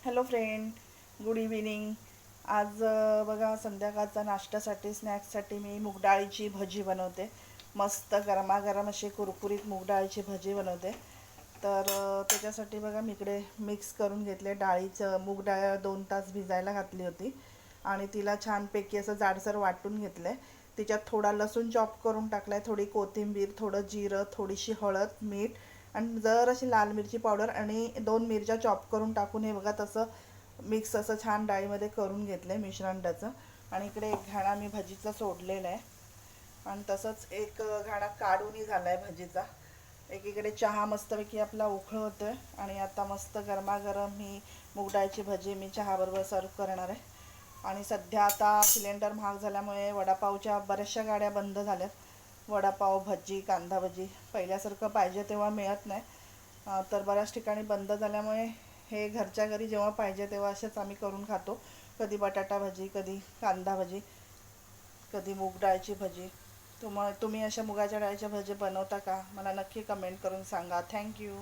Hello friend, good evening. आज बघा संध्याकाळचा नाश्त्यासाठी स्नॅक्ससाठी मी मूग डाळीची भजी बनवते. मस्त गरमागरम अशी कुरकुरीत मूग डाळीची भजी बनवते. तर त्याच्यासाठी बघा मी इकडे मिक्स करून घेतले. मूग डाळ 2 तास भिजायला घातली होती आणि तिला छानपैकी असं जाडसर वाटून घेतलं. तिच्यात थोडा लसूण चॉप करून टाकला आहे, थोडी कोथिंबीर, थोडं जिरं, थोडीशी हळद, मीठ आणि जर अशी लाल मिरची पावडर आणि 2 मिरच्या चॉप करून टाकून हे बघा तसं मिक्स असं छान डाळीमध्ये करून घेतलं आहे मिश्रण त्याचं. आणि इकडे एक घाणा मी भजीचा सोडलेला आहे आणि तसंच एक घाणा काढूनही झाला आहे भजीचा. एकीकडे चहा मस्तपैकी आपला उकळवतो आहे आणि आता मस्त गरमागरम ही मूग डाळीची भजी मी चहाबरोबर सर्व करणार आहे. आणि सध्या आता सिलेंडर महाग झाल्यामुळे वडापावच्या बऱ्याचशा गाड्या बंद झाल्यात. वडापाव, भजी, कांदा भजी पहिल्यासारखं पाहिजे तेव्हा मिळत नाही. तर बऱ्याच ठिकाणी बंद झाल्यामुळे हे घरच्या घरी जेव्हा पाहिजे तेव्हा असेच आम्ही करून खातो. कधी बटाटा भजी, कधी कांदा भजी, कधी मूग डाळीची भजी. तुम्ही अशा मुगाच्या डाळीच्या भजी बनवता का? मला नक्की कमेंट करून सांगा. थँक्यू.